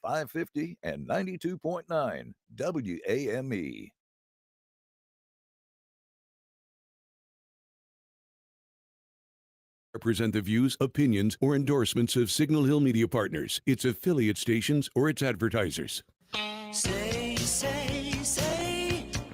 550 and 92.9 WAME. Represent the views, opinions, or endorsements of Signal Hill Media Partners, its affiliate stations, or its advertisers. Say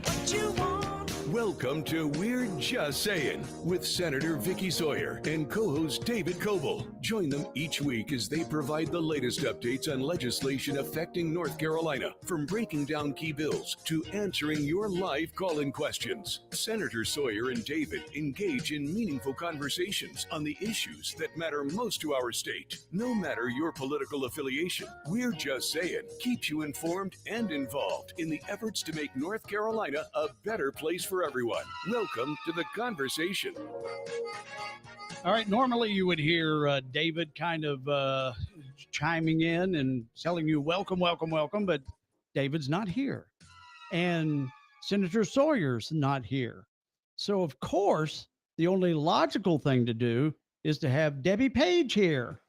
what you want. Welcome to We're Just Saying with Senator Vickie Sawyer and co-host David Coble. Join them each week as they provide the latest updates on legislation affecting North Carolina, from breaking down key bills to answering your live call-in questions. Senator Sawyer and David engage in meaningful conversations on the issues that matter most to our state. No matter your political affiliation, We're Just Saying keeps you informed and involved in the efforts to make North Carolina a better place for everyone. Welcome to the conversation. All right. Normally you would hear David kind of chiming in and telling you welcome, welcome, welcome, but David's not here. And Senator Sawyer's not here. So, of course, the only logical thing to do is to have Debbie Page here.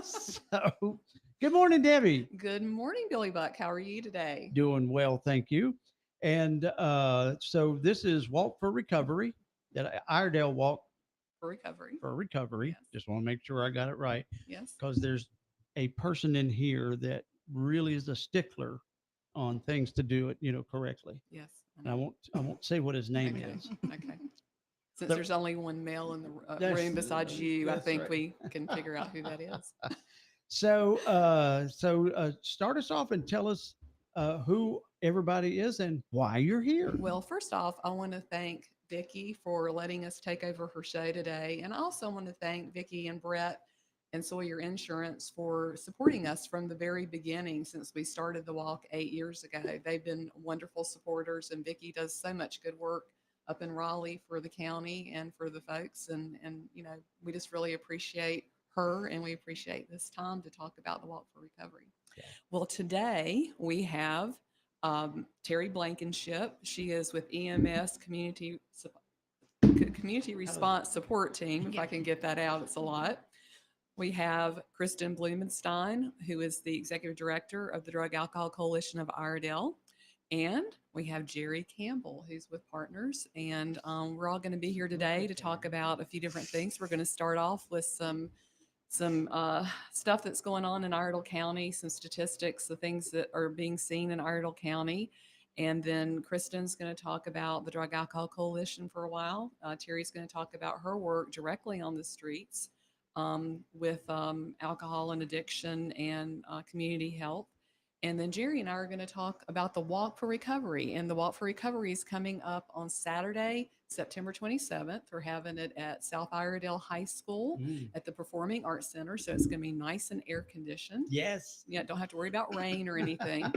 So, good morning, Debbie. Good morning, Billy Buck. How are you today? Doing well, thank you. And so this is Walk for Recovery, that Iredale Walk For recovery. for Recovery. Yes. Just want to make sure I got it right, Yes. because there's a person in here that really is a stickler on things to do it, correctly. Yes. And I won't say what his name Okay. is. Okay. Since there's only one male in the room besides you, I that's think right. we can figure out who that is. So, start us off and tell us who everybody is and why you're here. Well, first off, I want to thank Vickie for letting us take over her show today. And I also want to thank Vickie and Brett and Sawyer Insurance for supporting us from the very beginning since we started the walk 8 years ago. They've been wonderful supporters, and Vickie does so much good work up in Raleigh for the county and for the folks. And we just really appreciate her, and we appreciate this time to talk about the Walk for Recovery. Yeah. Well, today we have Terry Blankenship. She is with EMS Community Response Support Team. If I can get that out, it's a lot. We have Kristen Blumenstein, who is the Executive Director of the Drug Alcohol Coalition of Iredell. And we have Jerry Campbell, who's with Partners. And we're all going to be here today to talk about a few different things. We're going to start off with some stuff that's going on in Iredell County, some statistics, the things that are being seen in Iredell County. And then Kristen's going to talk about the Drug Alcohol Coalition for a while. Terry's going to talk about her work directly on the streets with alcohol and addiction and community health. And then Jerry and I are going to talk about the Walk for Recovery. And the Walk for Recovery is coming up on Saturday, September 27th. We're having it at South Iredell High School at the Performing Arts Center. So it's going to be nice and air conditioned. Yes. Yeah, don't have to worry about rain or anything.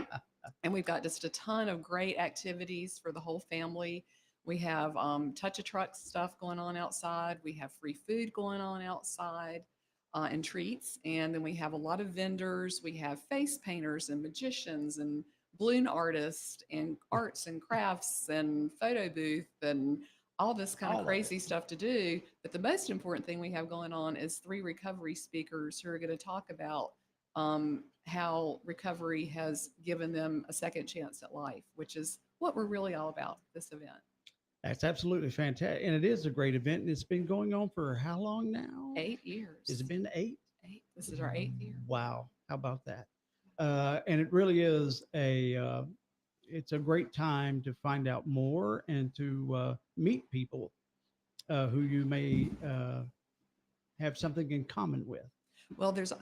And we've got just a ton of great activities for the whole family. We have touch a truck stuff going on outside. We have free food going on outside. And treats. And then we have a lot of vendors. We have face painters and magicians and balloon artists and arts and crafts and photo booth and all this kind of crazy stuff to do. But the most important thing we have going on is 3 recovery speakers who are going to talk about how recovery has given them a second chance at life, which is what we're really all about this event. That's absolutely fantastic. And it is a great event. And it's been going on for how long now? 8 years. Has it been 8? 8. This is our 8th year. Wow. How about that? And it really is it's a great time to find out more and to meet people who you may have something in common with. Well, there's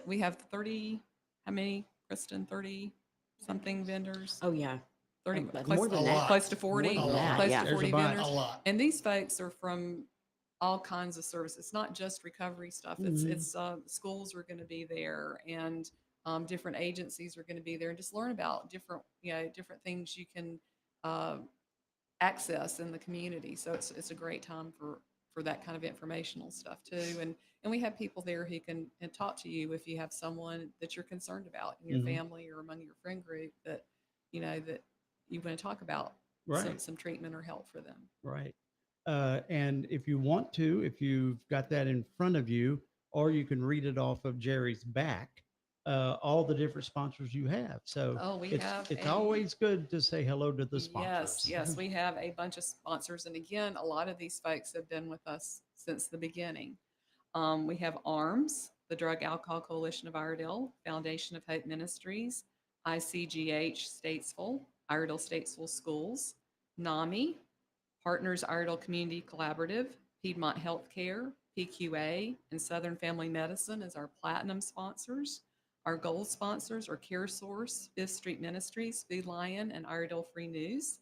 we have 30, how many, Kristen, 30 something vendors? Oh, yeah. 30, More than that. close to 40, More than that, close yeah. to 40 There's a bunch. vendors. A lot. And these folks are from all kinds of services. It's not just recovery stuff. It's schools are going to be there, and different agencies are going to be there, and just learn about different things you can access in the community. So it's a great time for that kind of informational stuff too. And we have people there who can talk to you if you have someone that you're concerned about in your family or among your friend group that you want to talk about some treatment or help for them. Right. And if you want to, if you've got that in front of you, or you can read it off of Jerry's back, all the different sponsors you have. So Oh, we it's have it's a always good to say hello to the Yes, sponsors. yes, we have a bunch of sponsors. And again, a lot of these folks have been with us since the beginning. We have ARMS, the Drug Alcohol Coalition of Iredell, Foundation of Hope Ministries, ICGH Statesville, Iredell Statesville Schools, NAMI, Partners Iredell Community Collaborative, Piedmont Healthcare, PQA, and Southern Family Medicine as our platinum sponsors. Our gold sponsors are CareSource, Fifth Street Ministries, Food Lion, and Iredell Free News.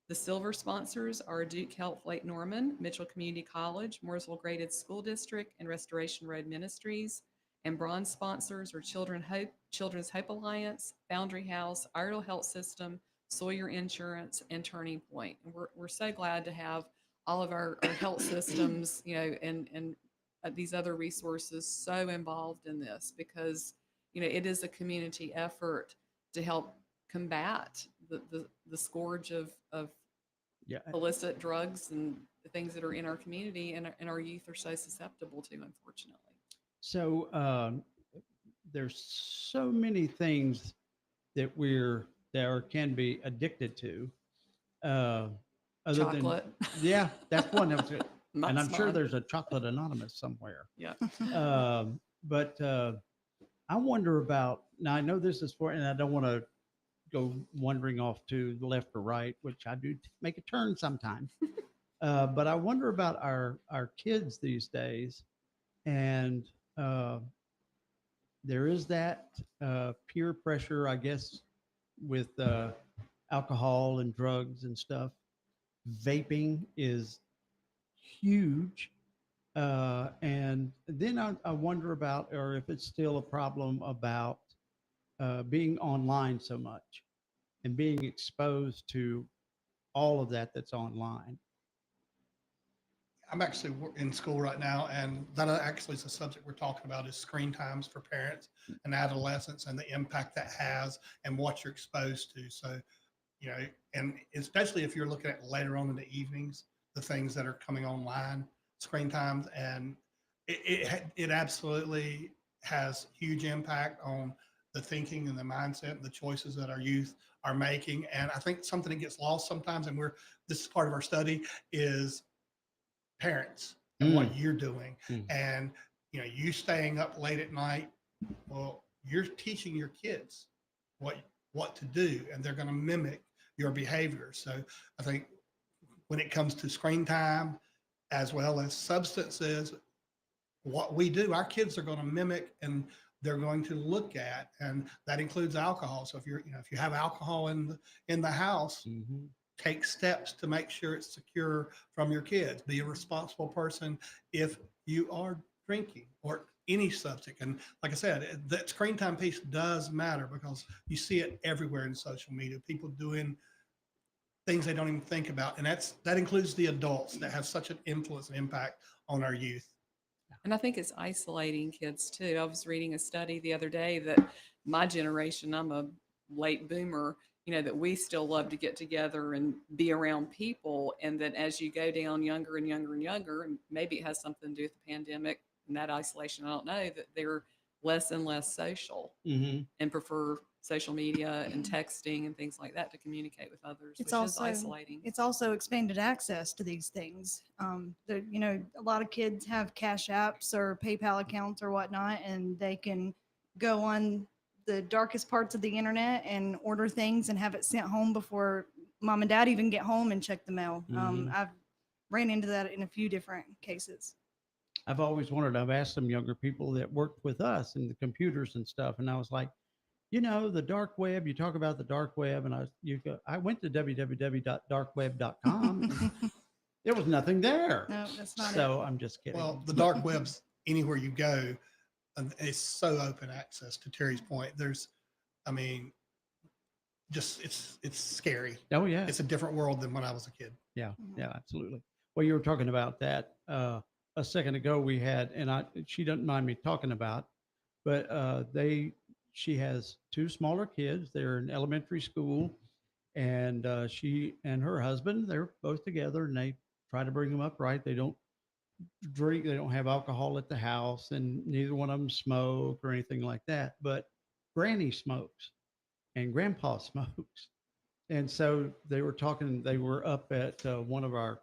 The silver sponsors are Duke Health Lake Norman, Mitchell Community College, Mooresville Graded School District, and Restoration Road Ministries. And bronze sponsors are Children's Hope Alliance, Foundry House, Iredell Health System, Sawyer Insurance, and Turning Point. And we're so glad to have all of our health systems, and these other resources so involved in this because, it is a community effort to help combat the scourge of Yeah. illicit drugs and the things that are in our community and our youth are so susceptible to, unfortunately. So there's so many things that can be addicted to. Uh, other Chocolate. than that's one of it. And That's I'm sure mine. there's a chocolate anonymous somewhere. Yeah. But I wonder about now. I know this is for, and I don't want to go wandering off to the left or right, which I do make a turn sometime. But I wonder about our kids these days, and there is that peer pressure, I guess, with alcohol and drugs and stuff. Vaping is huge. And then I wonder about, or if it's still a problem about being online so much and being exposed to all of that that's online. I'm actually in school right now, and that actually is a subject we're talking about is screen times for parents and adolescents and the impact that has and what you're exposed to. So, and especially if you're looking at later on in the evenings, the things that are coming online, screen times, and it absolutely has huge impact on the thinking and the mindset and the choices that our youth are making. And I think something that gets lost sometimes, and this is part of our study, is parents and what you're doing. And you staying up late at night, well, you're teaching your kids what to do, and they're going to mimic your behavior. So I think when it comes to screen time as well as substances, what we do, our kids are going to mimic, and they're going to look at, and that includes alcohol. So if if you have alcohol in the house, take steps to make sure it's secure from your kids. Be a responsible person if you are drinking or any substance. And like I said, that screen time piece does matter because you see it everywhere in social media. People doing things they don't even think about. And that includes the adults that have such an influence and impact on our youth. And I think it's isolating kids too. I was reading a study the other day that my generation, I'm a late boomer, that we still love to get together and be around people. And that as you go down younger and younger and younger, and maybe it has something to do with the pandemic and that isolation, I don't know, that they're less and less social and prefer social media and texting and things like that to communicate with others, It's which is also isolating. it's also expanded access to these things. A lot of kids have cash apps or PayPal accounts or whatnot, and they can go on the darkest parts of the internet and order things and have it sent home before mom and dad even get home and check the mail. I've ran into that in a few different cases. I've asked some younger people that worked with us and the computers and stuff, and I was like, the dark web, you talk about the dark web, and I went to www.darkweb.com. And there was nothing there. No, that's not So I'm just kidding. Well, the dark web's anywhere you go, and it's so open access. To Terry's point, it's scary. Oh yeah. It's a different world than when I was a kid. Yeah, absolutely. Well, you were talking about that a second ago. We had, and she doesn't mind me talking about, but she has two smaller kids. They're in elementary school, and she and her husband, they're both together, and they try to bring them up right. They don't drink, they don't have alcohol at the house, and neither one of them smoke or anything like that. But Granny smokes and Grandpa smokes. And so they were talking, they were up at one of our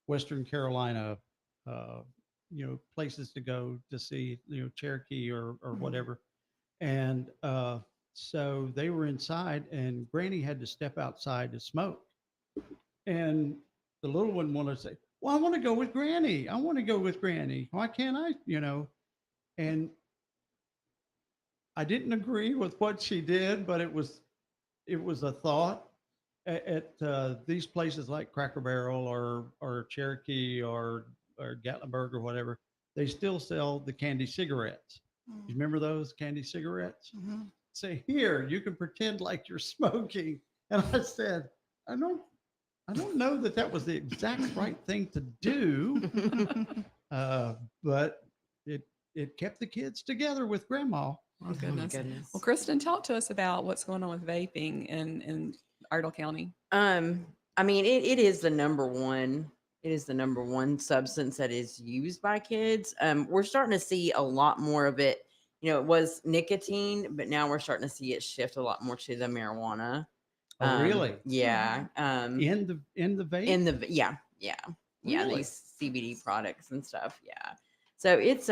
Western Carolina, uh, places to go to see, Cherokee or whatever. And so they were inside, and Granny had to step outside to smoke. And the little one wanted to say, "Well, I want to go with Granny. I want to go with Granny. Why can't I?" And I didn't agree with what she did, but it was a thought. At these places like Cracker Barrel or Cherokee or Gatlinburg or whatever, they still sell the candy cigarettes. You remember those candy cigarettes? Mm-hmm. Say, here, you can pretend like you're smoking. And I said, I don't I don't know that that was the exact right thing to do, but it kept the kids together with grandma. Oh, goodness. Well, Kristen, talk to us about what's going on with vaping in Iredell County. I mean, it is the number one. It is the number one substance that is used by kids. We're starting to see a lot more of it. It was nicotine, but now we're starting to see it shift a lot more to the marijuana. Oh, really? Yeah. In the vape? Yeah. Really? These CBD products and stuff. Yeah. So it's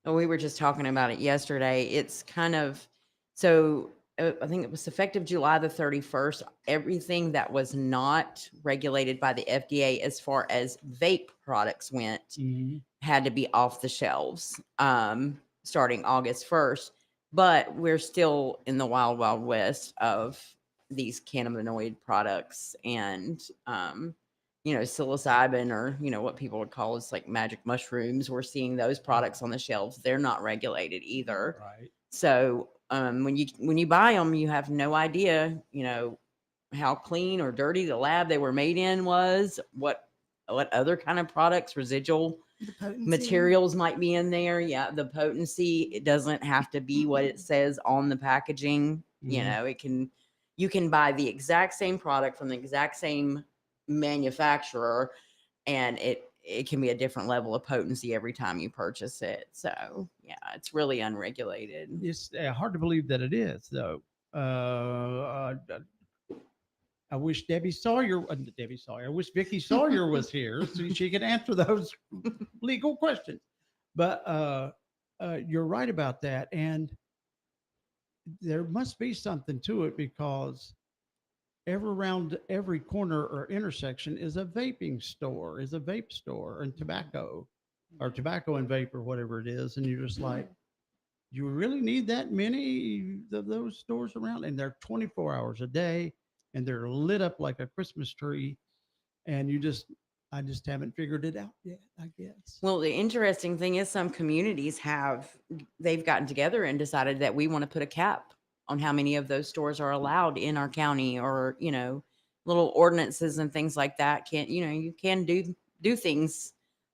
we were just talking about it yesterday. It's kind of so I think it was effective July the 31st. Everything that was not regulated by the FDA as far as vape products went Mhm. had to be off the shelves starting August 1st. But we're still in the wild, wild west of these cannabinoid products and, psilocybin or, what people would call is like magic mushrooms. We're seeing those products on the shelves. They're not regulated either. Right. So when you buy them, you have no idea, how clean or dirty the lab they were made in was, what other kind of products, residual The potency. materials might be in there. Yeah, the potency, it doesn't have to be what it says on the packaging. You can buy the exact same product from the exact same manufacturer, and it can be a different level of potency every time you purchase it. So yeah, it's really unregulated. It's hard to believe that it is, though. I wish Debbie Sawyer, Debbie Sawyer. I wish Vickie Sawyer was here so she could answer those legal questions. But you're right about that, and there must be something to it because around every corner or intersection is a vaping store, is a vape store, and tobacco, or tobacco and vape, or whatever it is, and you're just like, you really need that many of those stores around? And they're 24 hours a day, and they're lit up like a Christmas tree, and I just haven't figured it out yet, I guess. Well, the interesting thing is some communities they've gotten together and decided that we want to put a cap on how many of those stores are allowed in our county, or, little ordinances and things like that. You can do things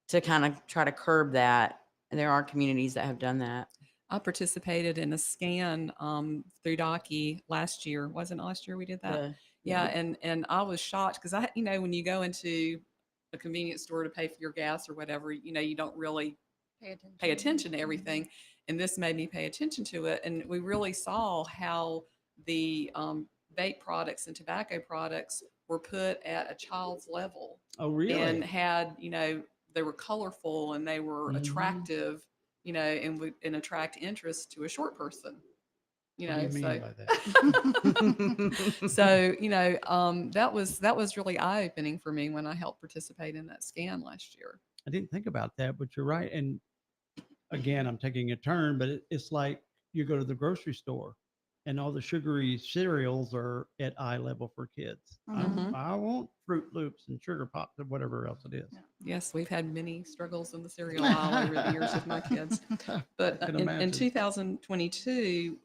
to kind of try to curb that. And there are communities that have done that. I participated in a scan through Docky last year. Wasn't it last year we did that? Yeah, and I was shocked because when you go into a convenience store to pay for your gas or whatever, you don't really pay attention to everything. And this made me pay attention to it. And we really saw how the vape products and tobacco products were put at a child's level. Oh, really? And had, they were colorful and they were attractive, and attract interest to a short person. What do you mean by that? That was really eye opening for me when I helped participate in that scan last year. I didn't think about that, but you're right. And again, I'm taking a turn, but it's like you go to the grocery store and all the sugary cereals are at eye level for kids. Mhm. I want Fruit Loops and Sugar Pops and whatever else it is. Yes, we've had many struggles in the cereal aisle over the years with my kids. But can in imagine. 2022,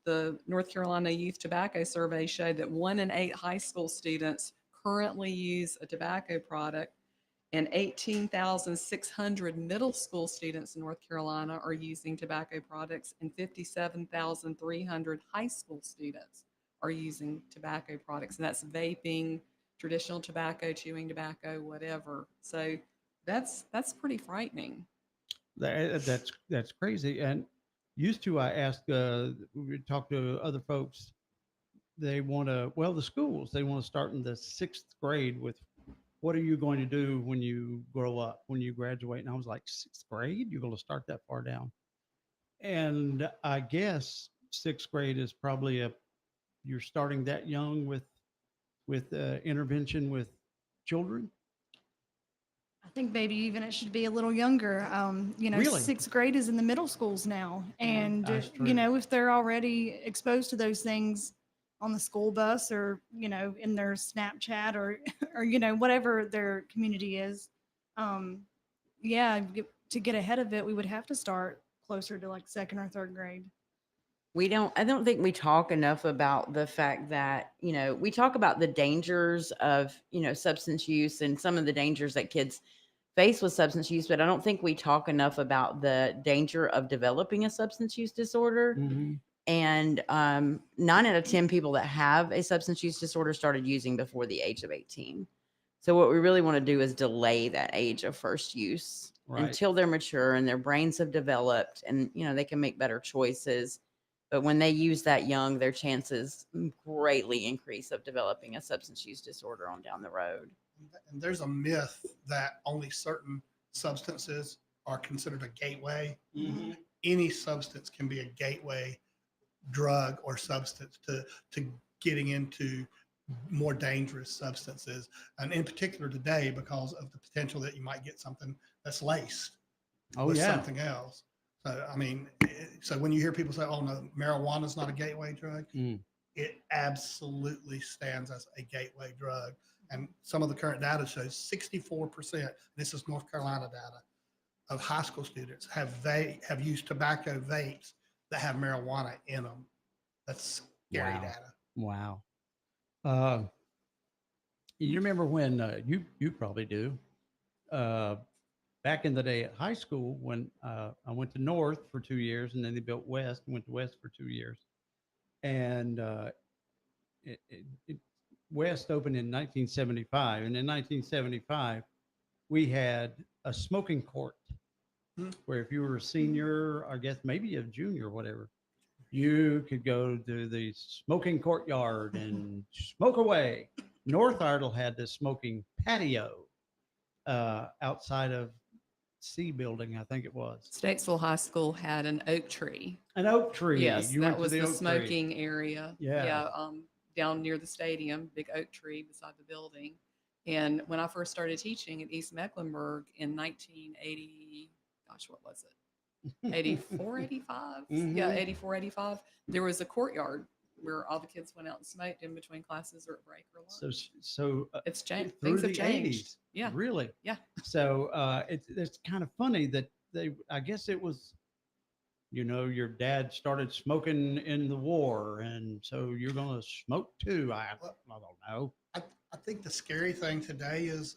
the North Carolina Youth Tobacco Survey showed that 1 in 8 high school students currently use a tobacco product, and 18,600 middle school students in North Carolina are using tobacco products, and 57,300 high school students are using tobacco products. And that's vaping, traditional tobacco, chewing tobacco, whatever. So That's pretty frightening. That's crazy. And used to, I asked, we would talk to other folks. They want to, well, the schools, they want to start in the 6th grade with, what are you going to do when you grow up, when you graduate? And I was like, 6th grade? You're going to start that far down? And I guess 6th grade is probably you're starting that young with intervention with children. I think maybe even it should be a little younger. Really? 6th grade is in the middle schools now. And, That's true. if they're already exposed to those things on the school bus or, in their Snapchat or, or, whatever their community is, yeah, to get ahead of it, we would have to start closer to like 2nd or 3rd grade. I don't think we talk enough about the fact that, we talk about the dangers of, substance use and some of the dangers that kids face with substance use, but I don't think we talk enough about the danger of developing a substance use disorder. Mm-hmm. And 9 out of 10 people that have a substance use disorder started using before the age of 18. So what we really want to do is delay that age of first use until they're mature and their brains have developed and, they can make better choices. But when they use that young, their chances greatly increase of developing a substance use disorder on down the road. And there's a myth that only certain substances are considered a gateway. Mm-hmm. Any substance can be a gateway drug or substance to getting into more dangerous substances. And in particular today, because of the potential that you might get something that's laced with something else. So, I mean, so when you hear people say, oh, no, marijuana is not a gateway drug, it absolutely stands as a gateway drug. And some of the current data shows 64%, this is North Carolina data, of high school students have used tobacco vapes that have marijuana in them. That's scary data. Wow. You remember when you probably do, back in the day at high school when I went to North for 2 years and then they built West and went to West for 2 years. And West opened in 1975. And in 1975, we had a smoking court where if you were a senior, I guess maybe a junior, whatever, you could go to the smoking courtyard and smoke away. North Ardle had this smoking patio outside of C building, I think it was. Statesville High School had an oak tree. An oak tree. Yes, You that went to was the oak tree. smoking area. Yeah. Down near the stadium, big oak tree beside the building. And when I first started teaching at East Mecklenburg in 1980, gosh, what was it? 84, 85? Yeah, 84, 85. There was a courtyard where all the kids went out and smoked in between classes or at break or lunch. So It's changed. through Things have the changed. 80s. Yeah. Really? Yeah. So it's kind of funny that I guess it was, your dad started smoking in the war. And so you're going to smoke too. I don't know. I think the scary thing today is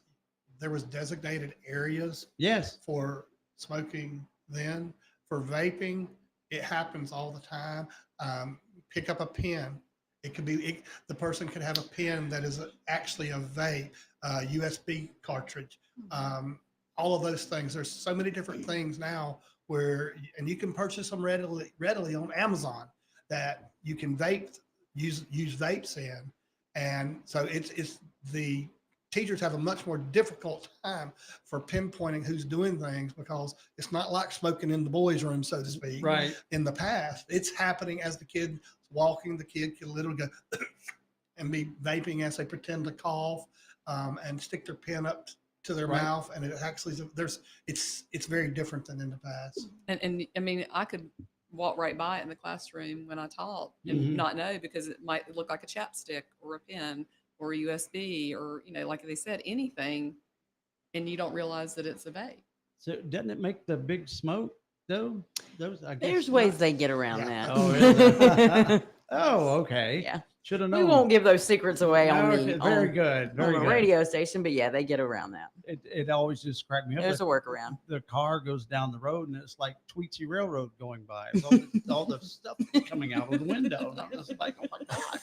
there was designated areas Yes. for smoking then. For vaping, it happens all the time. Pick up a pen. It could be, the person could have a pen that is actually a vape, USB cartridge, all of those things. There's so many different things now and you can purchase them readily on Amazon that you can use vapes in. And so it's the teachers have a much more difficult time for pinpointing who's doing things because it's not like smoking in the boys' room, so to speak. Right. In the past, it's happening as the kid walking. The kid can literally go and be vaping as they pretend to cough and stick their pen up to their mouth, and it actually it's very different than in the past. And I mean, I could walk right by it in the classroom when I taught and not know because it might look like a chapstick or a pen or a USB or, like they said, anything, and you don't realize that it's a vape. So doesn't it make the big smoke though? I guess There's ways they get around that. Oh, is there? Oh, okay. Yeah. Should have We known. won't give those secrets away on Okay, very good. Very on the good. radio station, but yeah, they get around that. It always just cracked me up. There's a workaround. The car goes down the road and it's like Tweetsy Railroad going by. It's all the stuff coming out of the window. And I'm just like, oh my God,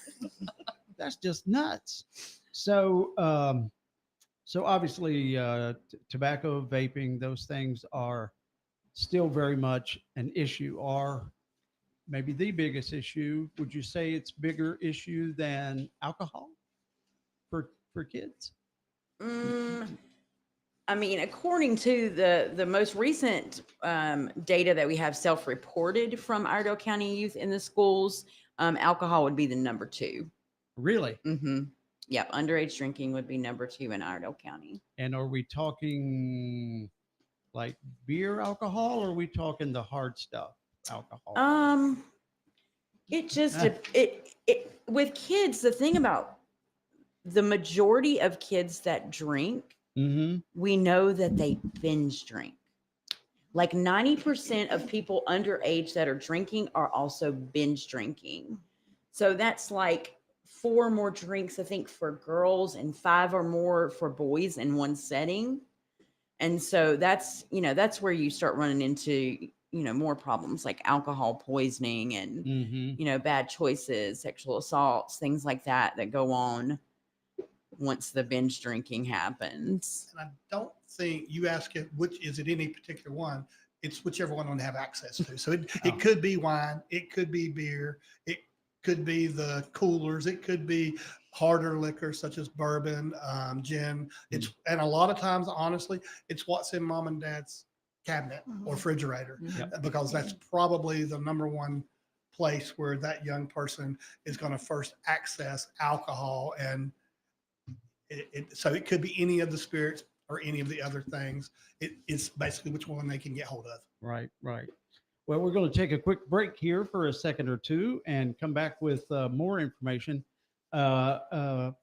that's just nuts. So, So obviously, tobacco, vaping, those things are still very much an issue, or maybe the biggest issue. Would you say it's bigger issue than alcohol for kids? Mm, I mean, according to the most recent data that we have self-reported from Iredell County youth in the schools, alcohol would be the number 2. Really? Mm-hmm. Yep, underage drinking would be number 2 in Iredell County. And are we talking like beer alcohol, or are we talking the hard stuff alcohol? It just it with kids. The thing about the majority of kids that drink, we know that they binge drink. Like 90% of people underage that are drinking are also binge drinking. So that's like 4 more drinks, I think, for girls and 5 or more for boys in one setting. And so that's where you start running into, more problems like alcohol poisoning and, bad choices, sexual assaults, things like that go on once the binge drinking happens. And I don't think you ask it, which is it any particular one? It's whichever one would have access to. So it could be wine, it could be beer, it could be the coolers, it could be harder liquor such as bourbon, gin. And a lot of times, honestly, it's what's in mom and dad's cabinet or refrigerator, because that's probably the number one place where that young person is going to first access alcohol. And so it could be any of the spirits or any of the other things. It's basically which one they can get hold of. Right. Well, we're going to take a quick break here for a second or two and come back with more information that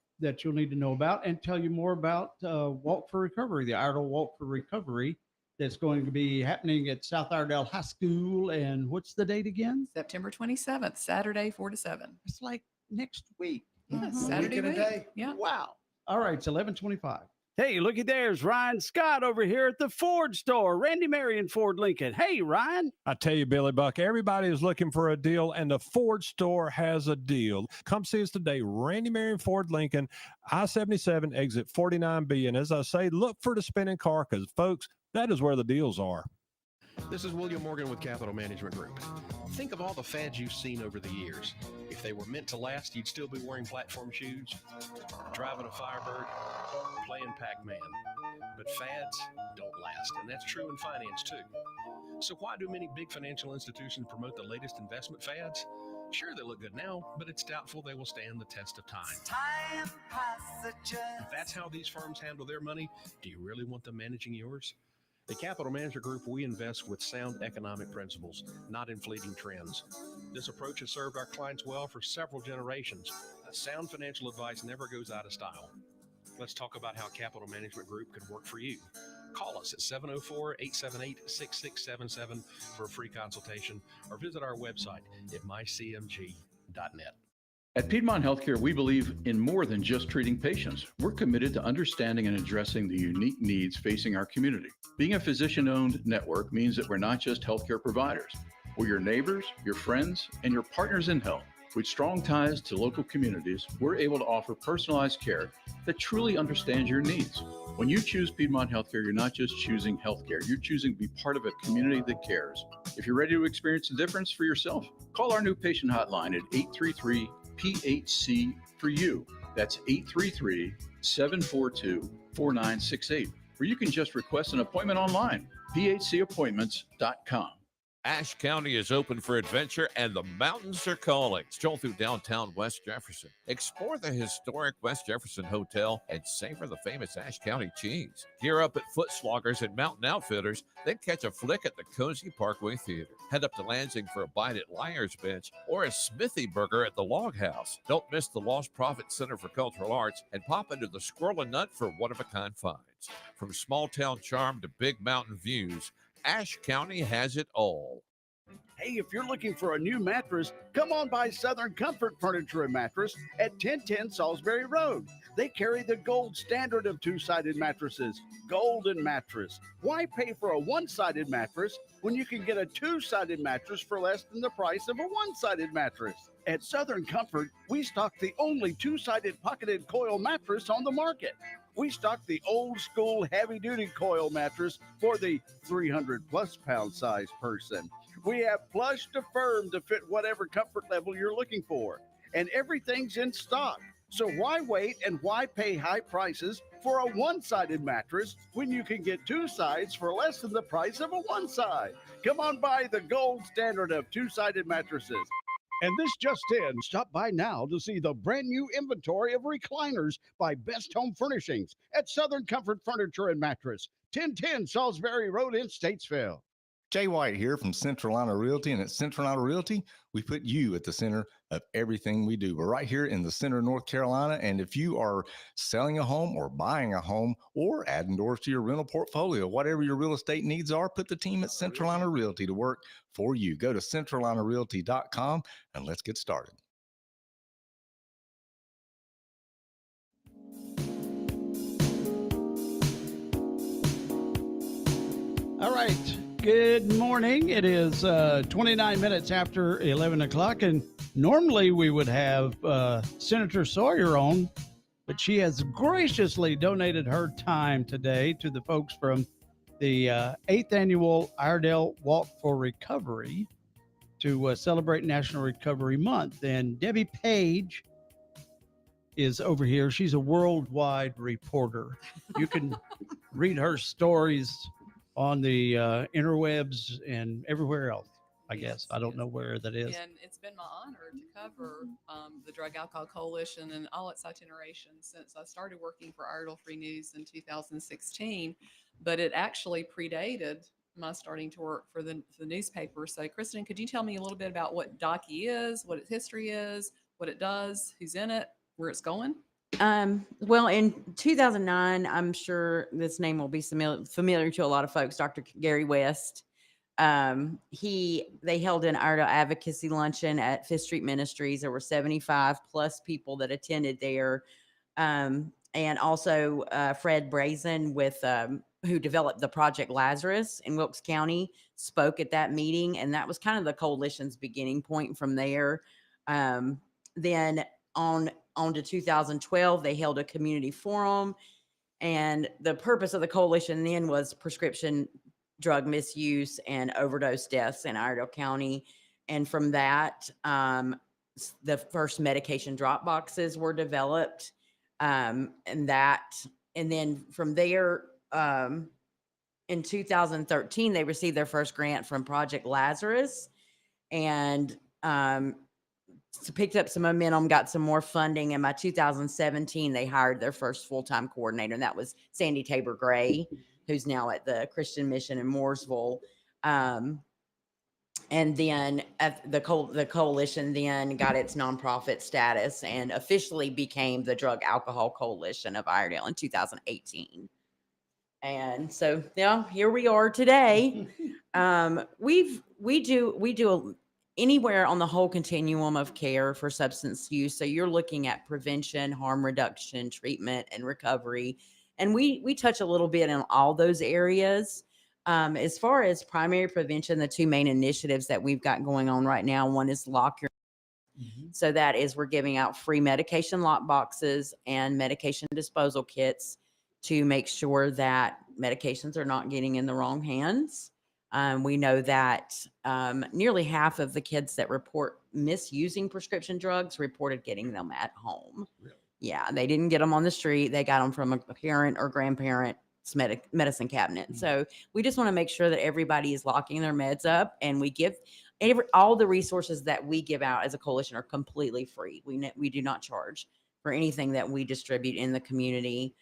you'll need to know about, and tell you more about Walk for Recovery, the Iredell Walk for Recovery, that's going to be happening at South Iredell High School. And what's the date again? September 27th, Saturday, 4 to 7. It's like next week. Saturday Week and a week. day. Yeah. Wow. All right, it's 11:25. Hey, looky there's Ryan Scott over here at the Ford store, Randy Marion Ford Lincoln. Hey, Ryan. I tell you, Billy Buck, everybody is looking for a deal, and the Ford store has a deal. Come see us today, Randy Marion Ford Lincoln, I-77, exit 49B. And as I say, look for the spinning car, because, folks, that is where the deals are. This is William Morgan with Capital Management Group. Think of all the fads you've seen over the years. If they were meant to last, you'd still be wearing platform shoes, driving a Firebird, playing Pac-Man. But fads don't last, and that's true in finance too. So why do many big financial institutions promote the latest investment fads? Sure, they look good now, but it's doubtful they will stand the test of time. If that's how these firms handle their money, do you really want them managing yours? At Capital Management Group, we invest with sound economic principles, not in fleeting trends. This approach has served our clients well for several generations. Sound financial advice never goes out of style. Let's talk about how Capital Management Group could work for you. Call us at 704-878-6677 for a free consultation, or visit our website at mycmg.net. At Piedmont Healthcare, we believe in more than just treating patients. We're committed to understanding and addressing the unique needs facing our community. Being a physician-owned network means that we're not just healthcare providers. We're your neighbors, your friends, and your partners in health. With strong ties to local communities, we're able to offer personalized care that truly understands your needs. When you choose Piedmont Healthcare, you're not just choosing healthcare, you're choosing to be part of a community that cares. If you're ready to experience the difference for yourself, call our new patient hotline at 833-PHC for you. That's 833-742-4968. Or you can just request an appointment online, phcappointments.com. Ashe County is open for adventure, and the mountains are calling. Stroll through downtown West Jefferson. Explore the historic West Jefferson Hotel and savor the famous Ashe County cheese. Gear up at Foot Sloggers and Mountain Outfitters, then catch a flick at the Cozy Parkway Theater. Head up to Lansing for a bite at Liar's Bench or a Smithy Burger at the Log House. Don't miss the Lost Prophet Center for Cultural Arts and pop into the Squirrel and Nut for one-of-a-kind finds. From small town charm to big mountain views, Ashe County has it all. Hey, if you're looking for a new mattress, come on by Southern Comfort Furniture and Mattress at 1010 Salisbury Road. They carry the gold standard of two-sided mattresses, Golden Mattress. Why pay for a one-sided mattress when you can get a two-sided mattress for less than the price of a one-sided mattress? At Southern Comfort, we stock the only two-sided pocketed coil mattress on the market. We stock the old school heavy duty coil mattress for the 300 plus pound size person. We have plush to firm to fit whatever comfort level you're looking for, and everything's in stock. So why wait and why pay high prices for a one-sided mattress when you can get two sides for less than the price of a one side? Come on by the gold standard of two-sided mattresses. And this just in, stop by now to see the brand new inventory of recliners by Best Home Furnishings at Southern Comfort Furniture and Mattress, 1010 Salisbury Road in Statesville. Jay White here from Central Line of Realty, and at Central Line of Realty, we put you at the center of everything we do. We're right here in the center of North Carolina, and if you are selling a home or buying a home or adding doors to your rental portfolio, whatever your real estate needs are, put the team at Central Line of Realty to work for you. Go to centrallineofrealty.com and let's get started. All right. Good morning. It is 29 minutes after 11 o'clock, and normally we would have Senator Sawyer on, but she has graciously donated her time today to the folks from the 8th Annual Iredell Walk for Recovery to celebrate National Recovery Month. And Debbie Page is over here. She's a worldwide reporter. You can read her stories on the interwebs and everywhere else, I guess. I don't know where that is. And it's been my honor to cover the Drug Alcohol Coalition and all its itinerations since I started working for Iredell Free News in 2016. But it actually predated my starting to work for the newspaper. So, Kristen, could you tell me a little bit about what DACI is, what its history is, what it does, who's in it, where it's going? Well, in 2009, I'm sure this name will be familiar to a lot of folks. Dr. Gary West, they held an Iredell advocacy luncheon at Fifth Street Ministries. There were 75 plus people that attended there. And also Fred Brazen who developed the Project Lazarus in Wilkes County spoke at that meeting. And that was kind of the coalition's beginning point from there. Then on to 2012, they held a community forum, and the purpose of the coalition then was prescription drug misuse and overdose deaths in Iredell County. And from that, the first medication drop boxes were developed, and then from there, in 2013, they received their first grant from Project Lazarus, and picked up some momentum, got some more funding. And by 2017, they hired their first full-time coordinator, and that was Sandy Tabor Gray, who's now at the Christian Mission in Mooresville. And then the coalition then got its nonprofit status and officially became the Drug Alcohol Coalition of Iredell in 2018. And so, yeah, here we are today. We do anywhere on the whole continuum of care for substance use. So you're looking at prevention, harm reduction, treatment, and recovery. And we touch a little bit in all those areas. As far as primary prevention, the two main initiatives that we've got going on right now, one is Lock Your. So that is, we're giving out free medication lock boxes and medication disposal kits to make sure that medications are not getting in the wrong hands. We know that nearly half of the kids that report misusing prescription drugs reported getting them at home. Really? Yeah, they didn't get them on the street. They got them from a parent or grandparent's medicine cabinet. So we just want to make sure that everybody is locking their meds up, and we give all the resources that we give out as a coalition are completely free. We do not charge for anything that we distribute in the community.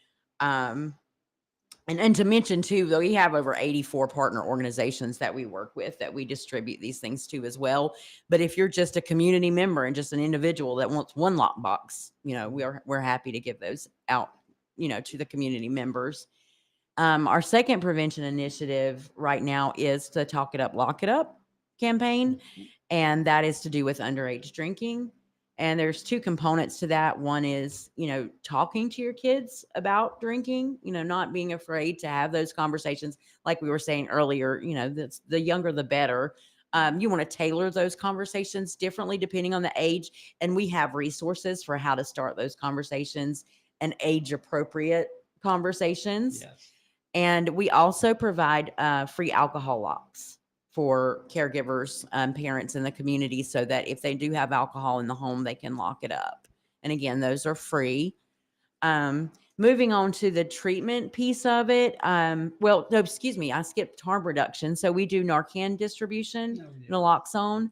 And to mention too, though, we have over 84 partner organizations that we work with that we distribute these things to as well. But if you're just a community member and just an individual that wants one lockbox, we're happy to give those out, to the community members. Our second prevention initiative right now is to Talk It Up, Lock It Up. campaign, and that is to do with underage drinking. And there's two components to that. One is, talking to your kids about drinking, not being afraid to have those conversations. Like we were saying earlier, that's the younger, the better. You want to tailor those conversations differently depending on the age. And we have resources for how to start those conversations and age appropriate conversations. Yes. And we also provide free alcohol locks for caregivers, parents in the community, so that if they do have alcohol in the home, they can lock it up. And again, those are free. Moving on to the treatment piece of it. No, excuse me, I skipped harm reduction. So we do Narcan distribution, naloxone,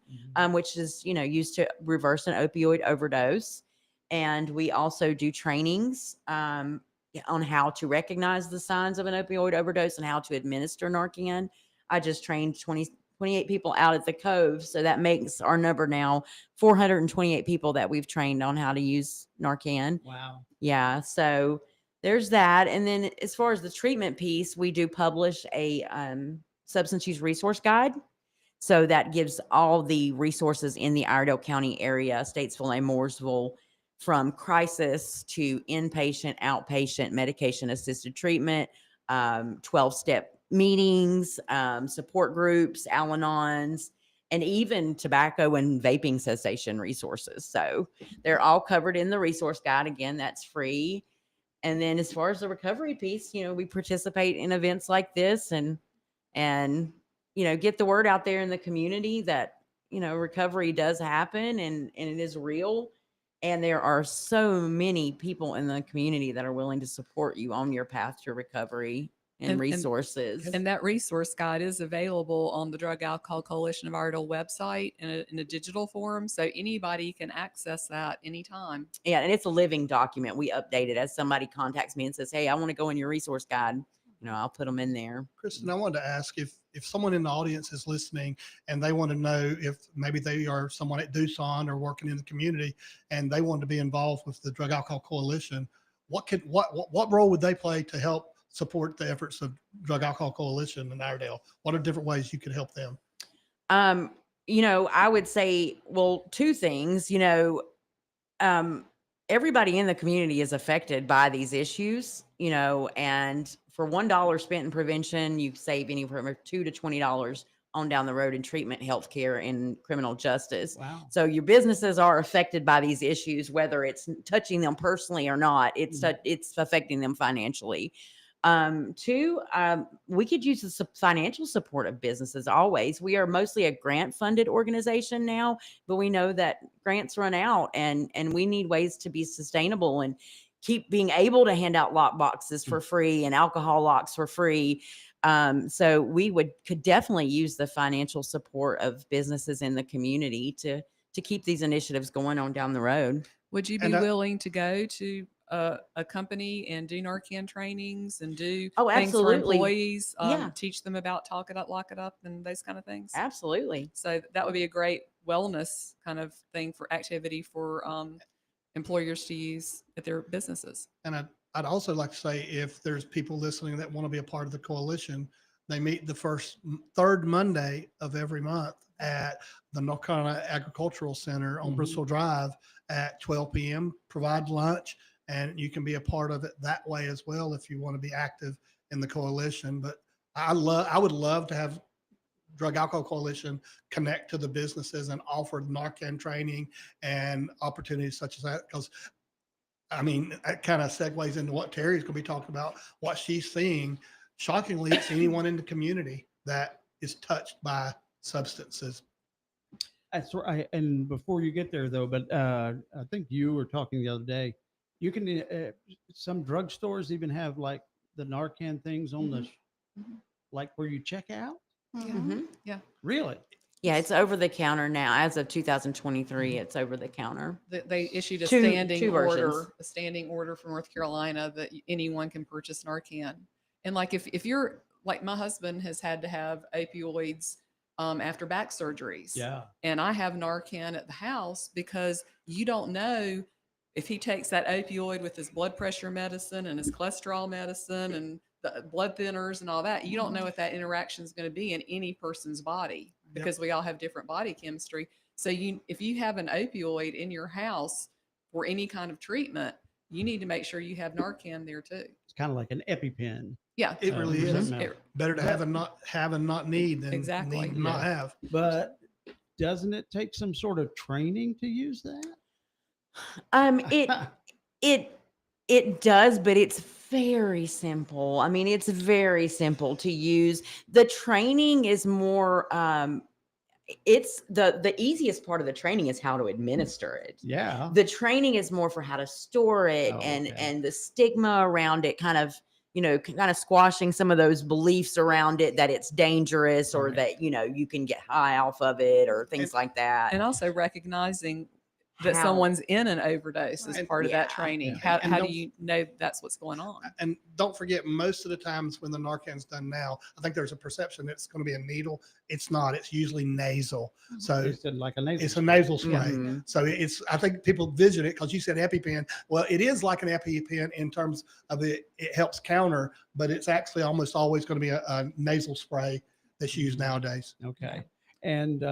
which is, used to reverse an opioid overdose. And we also do trainings on how to recognize the signs of an opioid overdose and how to administer Narcan. I just trained 28 people out at the Cove. So that makes our number now 428 people that we've trained on how to use Narcan. Wow. Yeah. So there's that. And then as far as the treatment piece, we do publish a substance use resource guide. So that gives all the resources in the Iredell County area, Statesville and Mooresville, from crisis to inpatient, outpatient, medication assisted treatment, 12-step meetings, support groups, Al-Anons, and even tobacco and vaping cessation resources. So they're all covered in the resource guide. Again, that's free. And then as far as the recovery piece, we participate in events like this and get the word out there in the community that, recovery does happen and it is real. And there are so many people in the community that are willing to support you on your path to recovery and resources. And that resource guide is available on the Drug Alcohol Coalition of Iredell website in a digital form. So anybody can access that anytime. Yeah. And it's a living document. We update it as somebody contacts me and says, hey, I want to go in your resource guide. I'll put them in there. Kristen, I wanted to ask if someone in the audience is listening and they want to know if maybe they are someone at Doosan or working in the community and they want to be involved with the Drug Alcohol Coalition, what role would they play to help support the efforts of Drug Alcohol Coalition in Iredell? What are different ways you could help them? I would say, well, two things. Everybody in the community is affected by these issues, and for $1 spent in prevention, you save anywhere from $2 to $20 on down the road in treatment, healthcare, and criminal justice. Wow. So your businesses are affected by these issues, whether it's touching them personally or not. It's affecting them financially. Two, we could use the financial support of businesses always. We are mostly a grant funded organization now, but we know that grants run out and we need ways to be sustainable and keep being able to hand out lock boxes for free and alcohol locks for free. So we could definitely use the financial support of businesses in the community to keep these initiatives going on down the road. Would you be willing to go to a company and do Narcan trainings and do things for absolutely. employees, Yeah. teach them about talk it up, lock it up, and those kind of things? Absolutely. So that would be a great wellness kind of thing for activity for employers to use at their businesses. And I'd also like to say, if there's people listening that want to be a part of the coalition, they meet the third Monday of every month at the North Carolina Agricultural Center on Bristol Drive at 12 p.m. Provide lunch, and you can be a part of it that way as well if you want to be active in the coalition. But I would love to have Drug Alcohol Coalition connect to the businesses and offer Narcan training and opportunities such as that, because that kind of segues into what Terry's going to be talking about, what she's seeing. Shockingly, it's anyone in the community that is touched by substances. That's right. And before you get there, though, but I think you were talking the other day, you can, some drugstores even have like the Narcan things on the, like where you check out. Yeah. Really? Yeah, it's over the counter now. As of 2023, it's over the counter. They issued a Two standing versions. order from North Carolina that anyone can purchase Narcan. And like if you're like, my husband has had to have opioids after back surgeries. Yeah. And I have Narcan at the house because you don't know if he takes that opioid with his blood pressure medicine and his cholesterol medicine and the blood thinners and all that. You don't know what that interaction is going to be in any person's body. because we all have different body chemistry. So if you have an opioid in your house for any kind of treatment, you need to make sure you have Narcan there too. It's kind of like an EpiPen. Yeah, It really is. something else. Better to have and not need than Exactly. need and not Yeah. have. But doesn't it take some sort of training to use that? It does, but it's very simple. I mean, it's very simple to use. The training is more it's the easiest part of the training is how to administer it. Yeah. The training is more for how to store it Oh, and okay. and the stigma around it kind of, kind of squashing some of those beliefs around it that it's dangerous or Right. that, you can get high off of it or things like that. And also recognizing that How- someone's in an overdose is And- part of that Yeah. training. Yeah. How And do don't- you know that's what's going on? And don't forget, most of the times when the Narcan's done now, I think there's a perception it's going to be a needle. It's not. It's usually nasal. So It's like a nasal. it's a nasal spray. Mhm. So I think people vision it because you said EpiPen. Well, it is like an EpiPen in terms of it helps counter, but it's actually almost always going to be a nasal spray that's used nowadays. Okay. And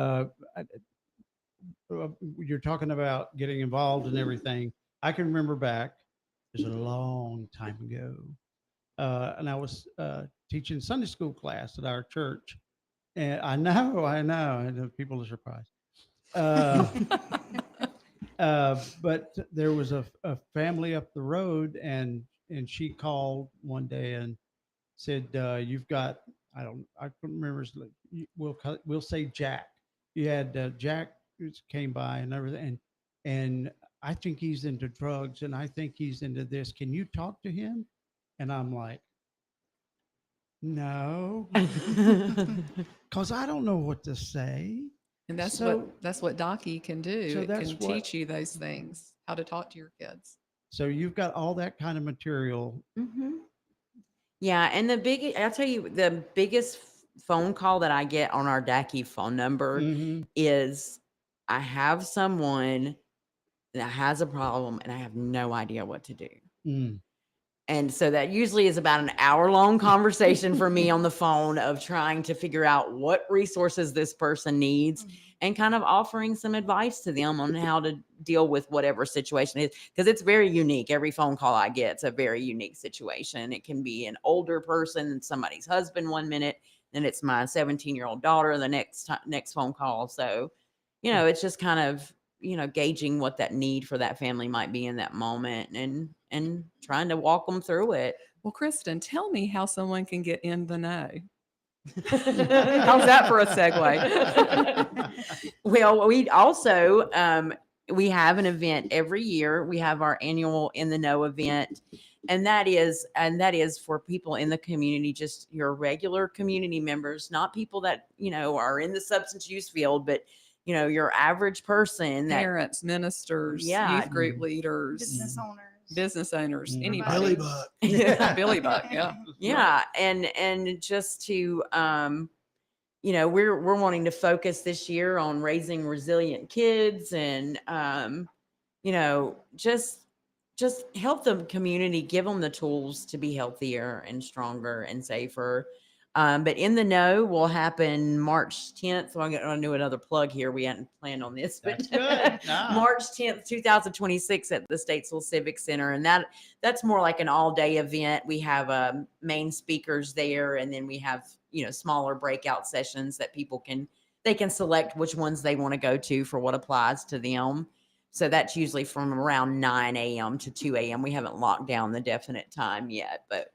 you're talking about getting involved and everything. I can remember back, it was a long time ago, and I was teaching Sunday school class at our church. And I know, people are surprised. But there was a family up the road, and she called one day and said, "You've got, I couldn't remember. We'll say Jack. You had Jack came by and everything, and I think he's into drugs, and I think he's into this. Can you talk to him?" And I'm like, no, because I don't know what to say. And that's So- what Docky can do. So It that's can what- teach you those things, how to talk to your kids. So you've got all that kind of material. Mhm. Yeah, and I'll tell you, the biggest phone call that I get on our DACI phone number Mhm. is I have someone that has a problem and I have no idea what to do. Mm. And so that usually is about an hour-long conversation for me on the phone of trying to figure out what resources this person needs and kind of offering some advice to them on how to deal with whatever situation it is. Because it's very unique. Every phone call I get, it's a very unique situation. It can be an older person, somebody's husband one minute, then it's my 17-year-old daughter the next phone call. So, it's just kind of, gauging what that need for that family might be in that moment and trying to walk them through it. Well, Kristen, tell me how someone can get in the know. How's that for a segue? Well, we also we have an event every year. We have our annual In the Know event, and that is for people in the community, just your regular community members, not people that are in the substance use field, but your average person that Parents, ministers, Yeah. youth group leaders, Business owners. anybody. Billy Buck. Yeah, Billy Buck. Yeah. Yeah, and just to we're wanting to focus this year on raising resilient kids and just help the community, give them the tools to be healthier and stronger and safer. But In the Know will happen March 10th. So I'm going to do another plug here. We hadn't planned on this, but That's good. Ah. March 10th, 2026 at the Statesville Civic Center. And that's more like an all-day event. We have main speakers there, and then we have, smaller breakout sessions that people can select which ones they want to go to for what applies to them. So that's usually from around 9 a.m. to 2 a.m. We haven't locked down the definite time yet, but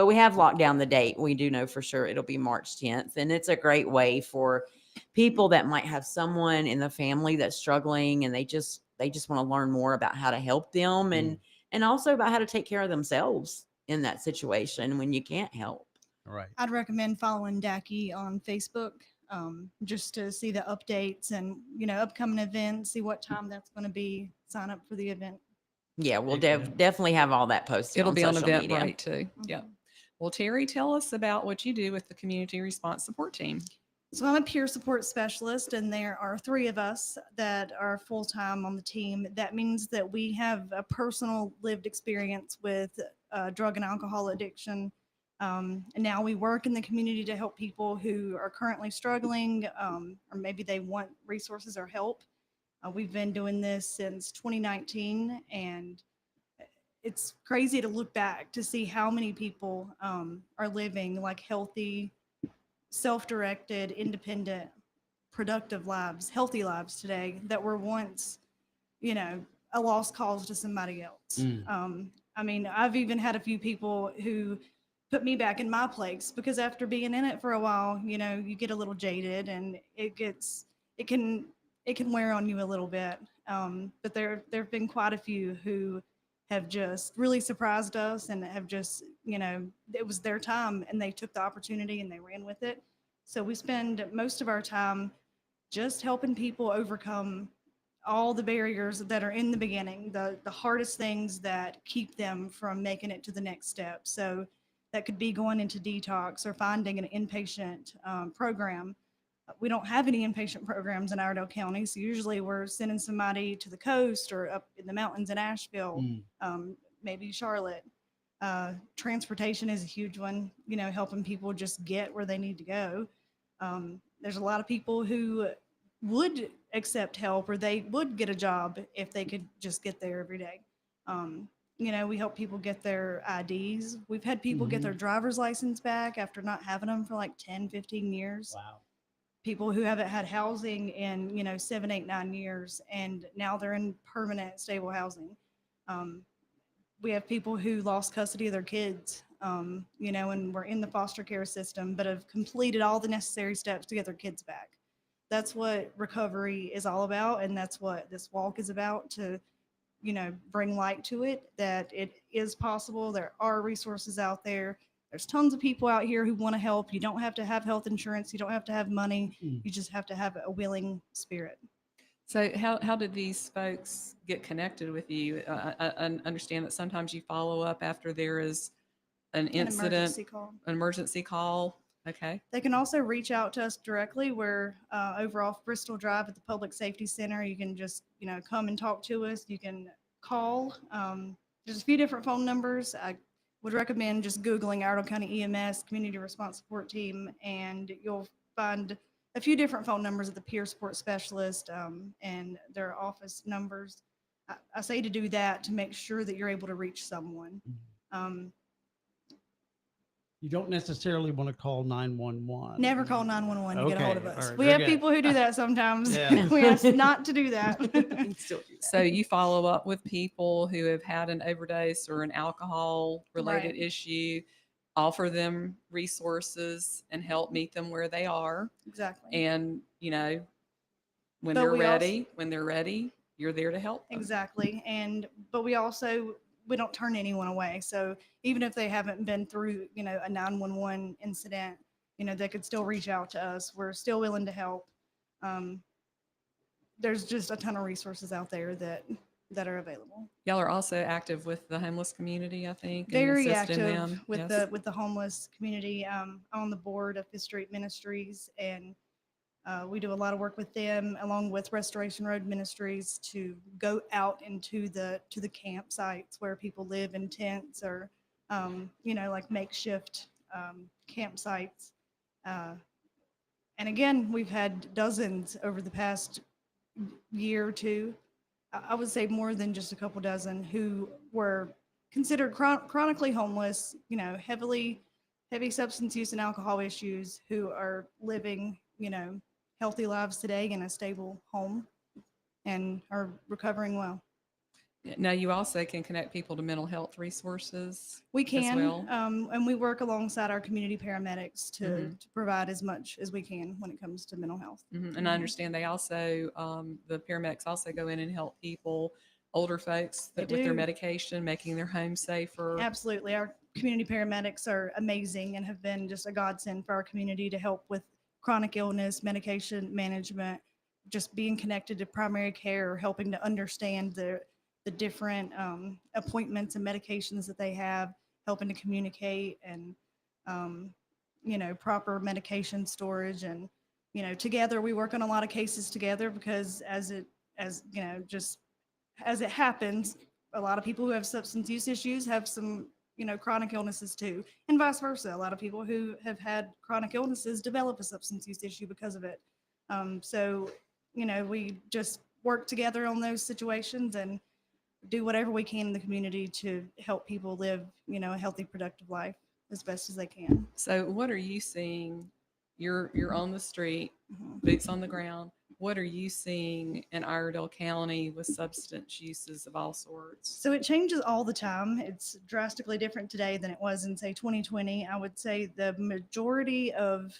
we have locked down the date. We do know for sure it'll be March 10th. And it's a great way for people that might have someone in the family that's struggling and they just want to learn more about how to help them and also about how to take care of themselves in that situation when you can't help. All right. I'd recommend following DACI on Facebook just to see the updates and, upcoming events, see what time that's going to be, sign up for the event. Yeah, we'll definitely have all that posted. It'll be on social media. Eventbrite too. Yeah. Well, Terry, tell us about what you do with the Community Response Support Team. So I'm a peer support specialist, and there are 3 of us that are full-time on the team. That means that we have a personal lived experience with drug and alcohol addiction. And now we work in the community to help people who are currently struggling, or maybe they want resources or help. We've been doing this since 2019, and it's crazy to look back to see how many people are living like healthy, self-directed, independent, productive lives, healthy lives today that were once, a lost cause to somebody else. I mean, I've even had a few people who put me back in my place because after being in it for a while, you get a little jaded and it can wear on you a little bit. But there've been quite a few who have just really surprised us and have just, it was their time and they took the opportunity and they ran with it. So we spend most of our time just helping people overcome all the barriers that are in the beginning, the hardest things that keep them from making it to the next step. So that could be going into detox or finding an inpatient program. We don't have any inpatient programs in Iredell County, so usually we're sending somebody to the coast or up in the mountains in Asheville, maybe Charlotte. Transportation is a huge one, helping people just get where they need to go. There's a lot of people who would accept help or they would get a job if they could just get there every day. We help people get their IDs. We've had people get their driver's license back after not having them for like 10, 15 years. Wow. People who haven't had housing in, 7, 8, 9 years, and now they're in permanent, stable housing. We have people who lost custody of their kids, and were in the foster care system, but have completed all the necessary steps to get their kids back. That's what recovery is all about, and that's what this walk is about, to bring light to it, that it is possible. There are resources out there. There's tons of people out here who want to help. You don't have to have health insurance. You don't have to have money. You just have to have a willing spirit. So how did these folks get connected with you? I understand that sometimes you follow up after there is an incident, an emergency call. Okay. They can also reach out to us directly. We're over off Bristol Drive at the Public Safety Center. You can just, come and talk to us. You can call. There's a few different phone numbers. I would recommend just Googling Iredell County EMS Community Response Support Team, and you'll find a few different phone numbers of the peer support specialist and their office numbers. I say to do that to make sure that you're able to reach someone. You don't necessarily want to call 911. Never call 911 to get a hold of Okay, us. all right, We very have good. people who do that sometimes. Yeah. We ask not to do that. So you follow up with people who have had an overdose or an alcohol related Right. issue, offer them resources and help meet them where they are. Exactly. And, when But they're we also- ready, you're there to help them. Exactly. But we don't turn anyone away. So even if they haven't been through, a 911 incident, they could still reach out to us. We're still willing to help. There's just a ton of resources out there that are available. Y'all are also active with the homeless community, I think. and Very assisting active them. with Yes. the homeless community. On the board of Fifth Street Ministries, and we do a lot of work with them, along with Restoration Road Ministries, to go out into the campsites where people live in tents or like makeshift campsites. And again, we've had dozens over the past year or two. I would say more than just a couple dozen who were considered chronically homeless, heavy substance use and alcohol issues, who are living, healthy lives today in a stable home and are recovering well. Now, you also can connect people to mental health resources. We as can, well. and we work alongside our community paramedics to Mhm. provide as much as we can when it comes to mental health. And I understand they also, the paramedics also go in and help people, older folks They with their do. medication, making their home safer. Absolutely. Our community paramedics are amazing and have been just a godsend for our community to help with chronic illness, medication management, just being connected to primary care, helping to understand the different appointments and medications that they have, helping to communicate and, proper medication storage. And, together we work on a lot of cases together because just as it happens, a lot of people who have substance use issues have some, chronic illnesses too, and vice versa. A lot of people who have had chronic illnesses develop a substance use issue because of it. So, we just work together on those situations and do whatever we can in the community to help people live, a healthy, productive life as best as they can. So what are you seeing? You're on the street, boots on the ground. What are you seeing in Iredell County with substance uses of all sorts? So it changes all the time. It's drastically different today than it was in, say, 2020. I would say the majority of,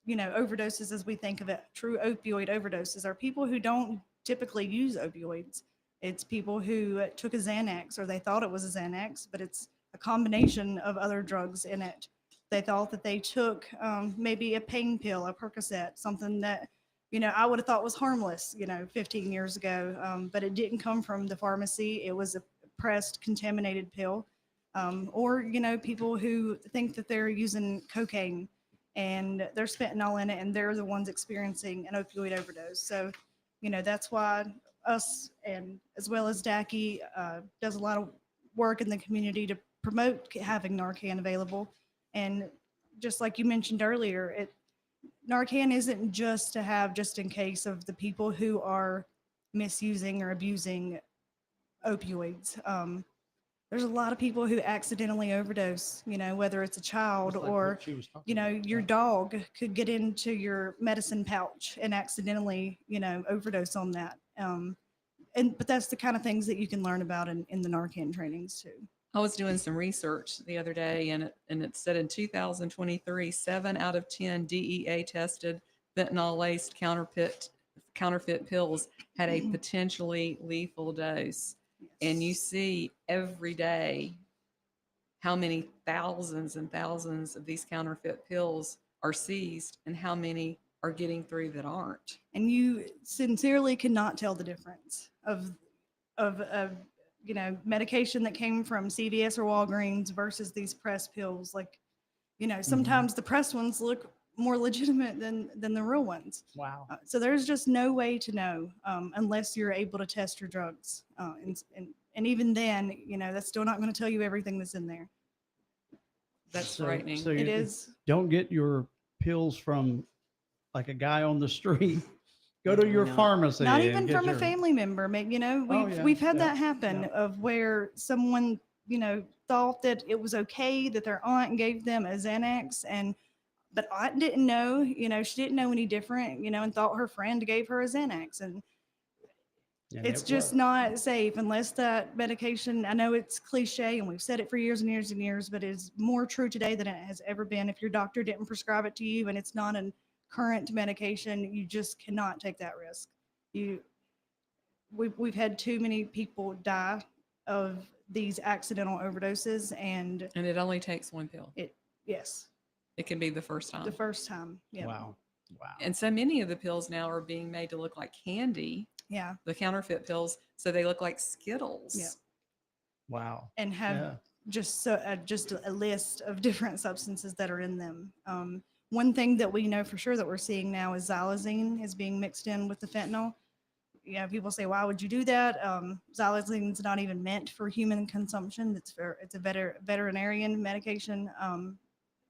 overdoses as we think of it, true opioid overdoses, are people who don't typically use opioids. It's people who took a Xanax, or they thought it was a Xanax, but it's a combination of other drugs in it. They thought that they took maybe a pain pill, a Percocet, something that, I would have thought was harmless, 15 years ago, but it didn't come from the pharmacy. It was a pressed, contaminated pill. Or, people who think that they're using cocaine and there's fentanyl in it, and they're the ones experiencing an opioid overdose. So, that's why us, and as well as DACI, does a lot of work in the community to promote having Narcan available. And just like you mentioned earlier, Narcan isn't just to have just in case of the people who are misusing or abusing opioids. There's a lot of people who accidentally overdose, whether it's a child Just like or, what she was talking about. your dog could get into your medicine pouch and accidentally, overdose on that. But that's the kind of things that you can learn about in the Narcan trainings too. I was doing some research the other day, and it said in 2023, 7 out of 10 DEA tested fentanyl-laced counterfeit pills had a potentially lethal dose. And you see every day how many thousands and thousands of these counterfeit pills are seized and how many are getting through that aren't. And you sincerely cannot tell the difference of medication that came from CVS or Walgreens versus these pressed pills. Like, sometimes the pressed ones look more legitimate than the real ones. Wow. So there's just no way to know unless you're able to test your drugs. And even then, that's still not going to tell you everything that's in there. That's frightening. So It is. Don't get your pills from like a guy on the street. Go to your No. pharmacy. Not and even get from a your- family member. Oh, yeah, We've had yeah, that happen yeah. of where someone, thought that it was okay that their aunt gave them a Xanax, but aunt didn't know, she didn't know any different, and thought her friend gave her a Xanax. And And it's it just was. not safe unless that medication, I know it's cliche and we've said it for years and years and years, but it's more true today than it has ever been. If your doctor didn't prescribe it to you and it's not a current medication, you just cannot take that risk. We've had too many people die of these accidental overdoses, and And it only takes one pill. yes, It can be the first time. the first time. Yeah. Wow. Wow. And so many of the pills now are being made to look like candy, Yeah. the counterfeit pills, so they look like Skittles. Yeah. Wow. And have Yeah. just a list of different substances that are in them. One thing that we know for sure that we're seeing now is xylazine is being mixed in with the fentanyl. People say, why would you do that? Xylazine is not even meant for human consumption. It's a veterinarian medication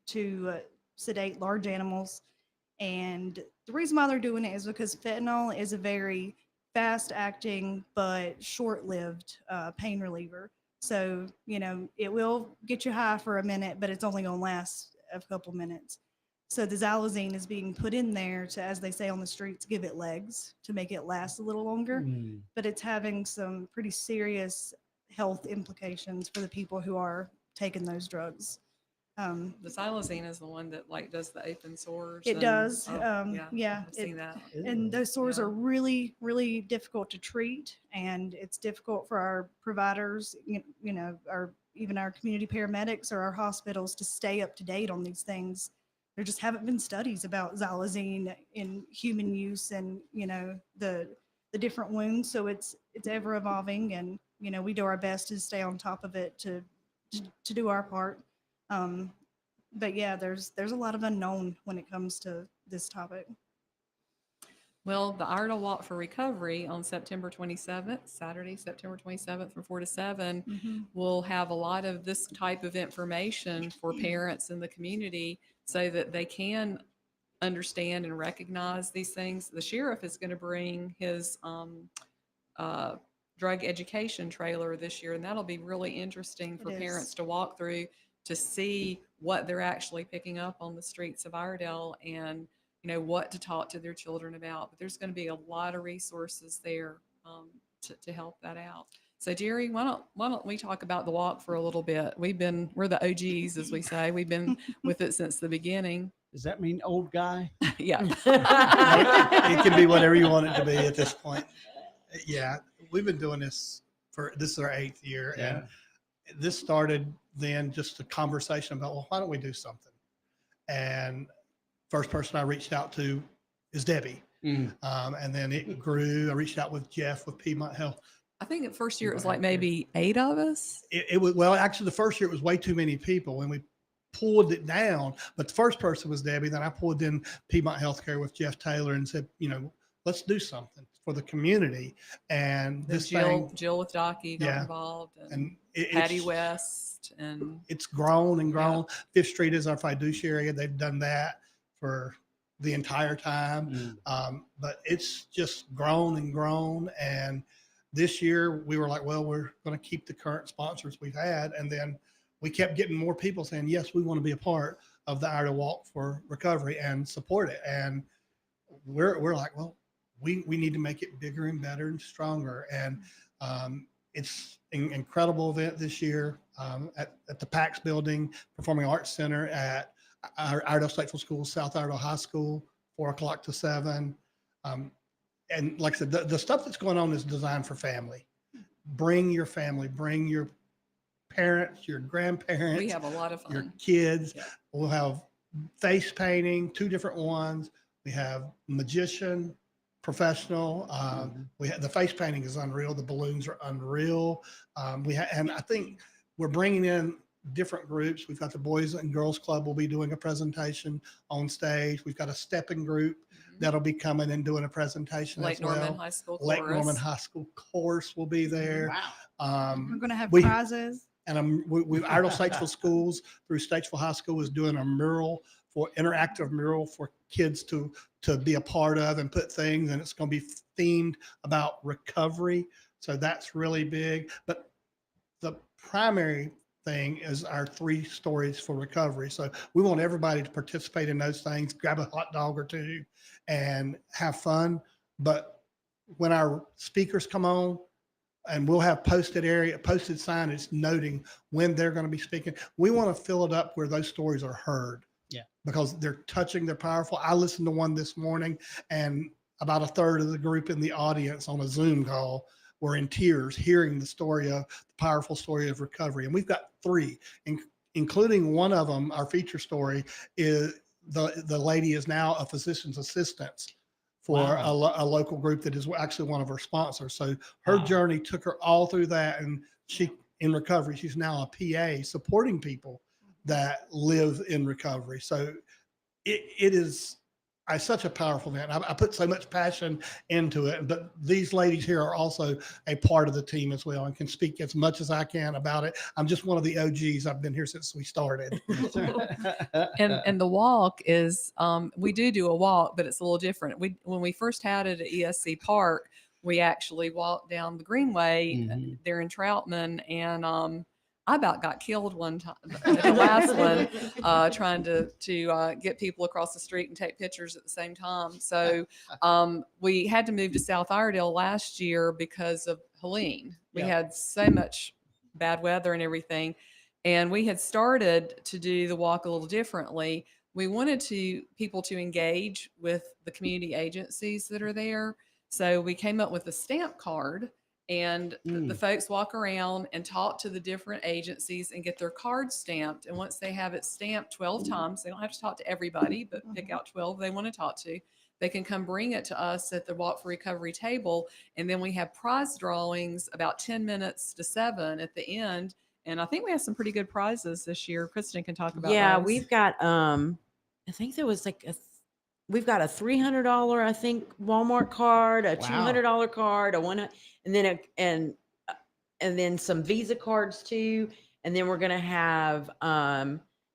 to sedate large animals. And the reason why they're doing it is because fentanyl is a very fast-acting but short-lived pain reliever. So, it will get you high for a minute, but it's only going to last a couple minutes. So the xylazine is being put in there to, as they say on the streets, give it legs to make it last a little longer. Mm. But it's having some pretty serious health implications for the people who are taking those drugs. The xylazine is the one that like does the open sores. It and- does. yeah, I've seen that. And those sores Yeah. are really, really difficult to treat. And it's difficult for our providers, even our community paramedics or our hospitals to stay up to date on these things. There just haven't been studies about xylazine in human use and, the different wounds. So it's ever evolving, and, we do our best to stay on top of it to do our part. But yeah, there's a lot of unknown when it comes to this topic. Well, the Iredell Walk for Recovery on September 27th, Saturday, September 27th from 4 to 7, will have a lot of this type of information for parents in the community so that they can understand and recognize these things. The sheriff is going to bring his drug education trailer this year, and that'll be really interesting for It parents is. to walk through to see what they're actually picking up on the streets of Iredell and what to talk to their children about. But there's going to be a lot of resources there to help that out. So Jerry, why don't we talk about the walk for a little bit? We're the OGs, as we say. We've been with it since the beginning. Does that mean old guy? Yeah. It can be whatever you want it to be at this point. Yeah, we've been doing this this is our 8th year, and this started then just a conversation about, well, why don't we do something? And first person I reached out to is Debbie, and then it grew. I reached out with Jeff with Piedmont Health. I think the first year it was like maybe 8 of us. It was, well, actually the first year it was way too many people, and we pulled it down. But the first person was Debbie. Then I pulled in Piedmont Healthcare with Jeff Taylor and said, let's do something for the community. And Then this Jill with Docky got Yeah. involved, and and Patty West, and it's grown and grown. Fifth Street is our fiduciary. They've done that for the entire time. But it's just grown and grown. And this year we were like, well, we're going to keep the current sponsors we've had. And then we kept getting more people saying, yes, we want to be a part of the Iredell Walk for Recovery and support it. And we're like, well, we need to make it bigger and better and stronger. And it's an incredible event this year at the PAX building, Performing Arts Center at Iredell Statesville School, South Iredell High School, 4 o'clock to 7. And like I said, the stuff that's going on is designed for family. Bring your family, bring your parents, your grandparents. we have a lot of fun. Your kids. Yeah. We'll have face painting, 2 different ones. We have magician, professional. We have the face painting is unreal. The balloons are unreal. And I think we're bringing in different groups. We've got the Boys and Girls Club will be doing a presentation on stage. We've got a stepping group that'll be coming and doing a presentation Lake as well. Norman High School Lake Chorus. Norman High School Chorus will be there. We're going to have we- prizes. And we Iredell Statesville Schools through Statesville High School is doing a interactive mural for kids to be a part of and put things, and it's going to be themed about recovery. So that's really big. But the primary thing is our 3 stories for recovery. So we want everybody to participate in those things, grab a hot dog or 2 and have fun. But when our speakers come on, and we'll have posted signage noting when they're going to be speaking. We want to fill it up where those stories are heard. Yeah. Because they're touching, they're powerful. I listened to one this morning, and about a third of the group in the audience on a Zoom call were in tears hearing the powerful story of recovery. And we've got 3, including one of them. Our feature story is the lady is now a physician's assistant for a local group that is actually one of our sponsors. So her journey took her all through that, and in recovery, she's now a PA supporting people that live in recovery. So it is such a powerful event. I put so much passion into it, but these ladies here are also a part of the team as well and can speak as much as I can about it. I'm just one of the OGs. I've been here since we started. and the walk is we do a walk, but it's a little different. When we first had it at ESC Park, we actually walked down the Greenway there in Troutman, and I about got killed one time, the last one, trying to get people across the street and take pictures at the same time. So we had to move to South Iredell last year because of Helene. We had so much bad weather and everything. And we had started to do the walk a little differently. We wanted people to engage with the community agencies that are there. So we came up with a stamp card, and the folks walk around and talk to the different agencies and get their card stamped. And once they have it stamped 12 times, they don't have to talk to everybody, but pick out 12 they want to talk to. They can come bring it to us at the Walk for Recovery table. And then we have prize drawings about 10 minutes to 7 at the end. And I think we have some pretty good prizes this year. Kristen can talk about Yeah, those. we've got, I think there was like we've got a $300, I think, Walmart card, a Wow. $200 card, a one, and then and then some Visa cards too. And then we're gonna have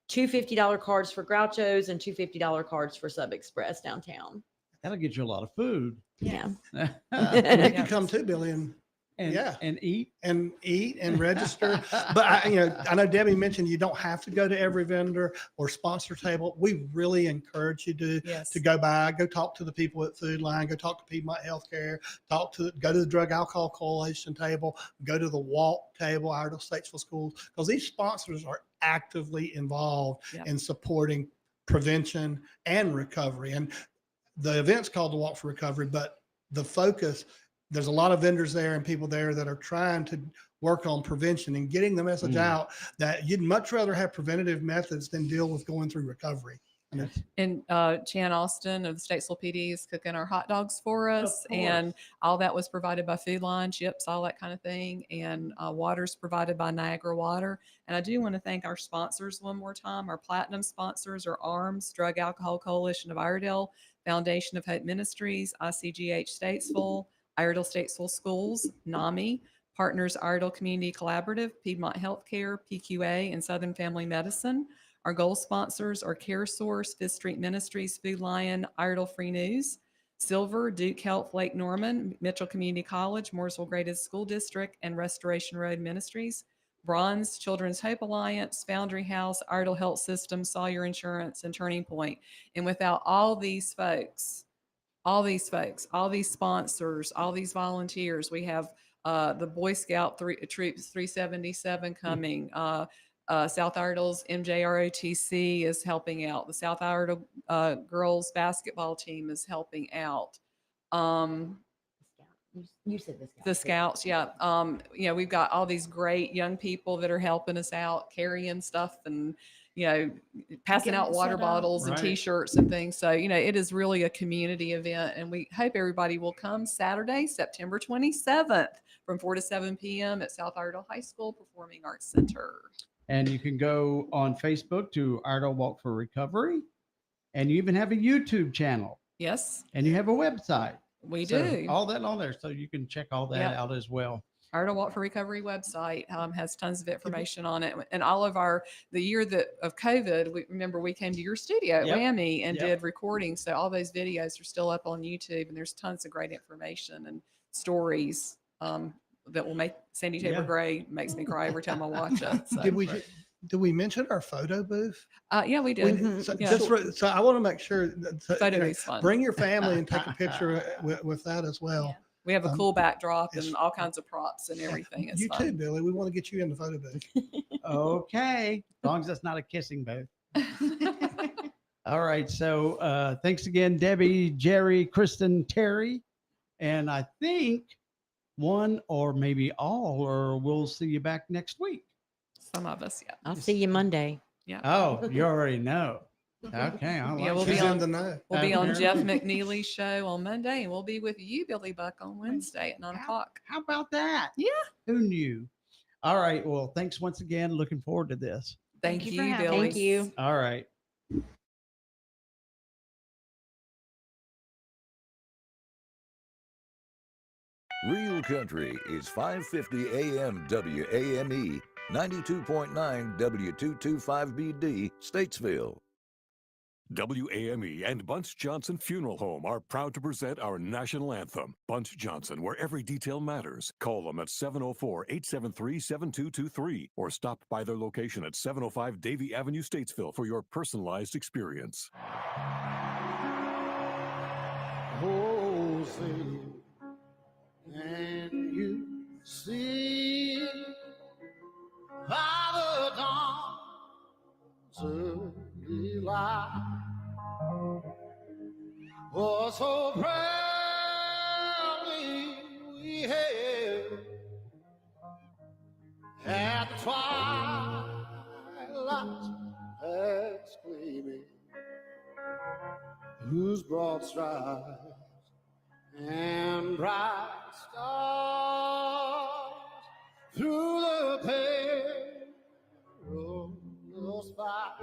two $50 cards for Groucho's and two $50 cards for Sub Express downtown. That'll get you a lot of food. Yeah. And you can come too, Billy, and eat and register. But I know Debbie mentioned you don't have to go to every vendor or sponsor table. We really encourage you to go by, go talk to the people at Food Line, go talk to Piedmont Healthcare, go to the Drug Alcohol Coalition table, go to the Walk table, Iredell Statesville Schools, because these sponsors are actively involved in supporting prevention and recovery. And the event's called the Walk for Recovery, but the focus, there's a lot of vendors there and people there that are trying to work on prevention and getting the message out that you'd much rather have preventative methods than deal with going through recovery. And Chan Austin of the Statesville PD is cooking our hot dogs for us, and all that was provided by Food Line, chips, all that kind of thing, and water's provided by Niagara Water. And I do want to thank our sponsors one more time. Our platinum sponsors are ARMS, Drug Alcohol Coalition of Iredell, Foundation of Hope Ministries, ICGH Statesville, Iredell Statesville Schools, NAMI, Partners Iredell Community Collaborative, Piedmont Healthcare, PQA, and Southern Family Medicine. Our goal sponsors are CareSource, Fifth Street Ministries, Food Lion, Iredell Free News, Silver, Duke Health, Lake Norman, Mitchell Community College, Mooresville Graded School District, and Restoration Road Ministries. Bronze, Children's Hope Alliance, Foundry House, Iredell Health System, Sawyer Insurance, and Turning Point. And without all these folks, all these sponsors, all these volunteers, we have the Boy Scout Troops 377 coming. South Iredell's MJROTC is helping out. The South Iredell girls basketball team is helping out. You said the Scouts. The Scouts, yeah. We've got all these great young people that are helping us out, carrying stuff and, passing out water bottles and T-shirts and things. So, it is really a community event, and we hope everybody will come Saturday, September 27th from 4 to 7 p.m. at South Iredell High School Performing Arts Center. And you can go on Facebook to Iredell Walk for Recovery. And you even have a YouTube channel. Yes. And you have a website. We So do. all that on there. So you can check all that out as well. Iredell Walk for Recovery website has tons of information on it. And all of the year of COVID, we came to your studio at WAMI and did recordings. So all those videos are still up on YouTube, and there's tons of great information and stories that will make Sandy Tabor Gray makes me cry every time I watch it. So. Did we mention our photo booth? Yeah, we did. So I want to make sure Photo booth's fun. Bring your family and take a picture with that as well. Yeah. We have a cool backdrop and all kinds of props and everything. It's you fun. too, Billy. We want to get you in the photo booth. Okay. As long as that's not a kissing booth. All right. So thanks again, Debbie, Jerry, Kristen, Terry. And I think one or maybe all, or we'll see you back next week. Some of us, yeah. I'll see you Monday. Yeah. Oh, you already know. Okay. We'll be on Jeff McNeely's show on Monday, and we'll be with you, Billy Buck, on Wednesday at 9 o'clock. How about that? Yeah. Who knew? All right. Well, thanks once again. Looking forward to this. Thank you, Billy. Thank you. All right. Real Country is 550 AM WAME, 92.9 W225BD, Statesville. WAME and Bunch Johnson Funeral Home are proud to present our national anthem, Bunch Johnson, where every detail matters. Call them at 704-873-7223 or stop by their location at 705 Davie Avenue, Statesville for your personalized experience. Oh, say, and you see by the dawn's early light, oh, so proudly we hailed at the twilight's last gleaming, whose broad stripes and bright stars through the perilous fight.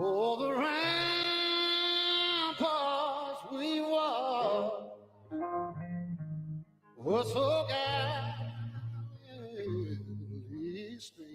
Oh, the rain so gallantly stream.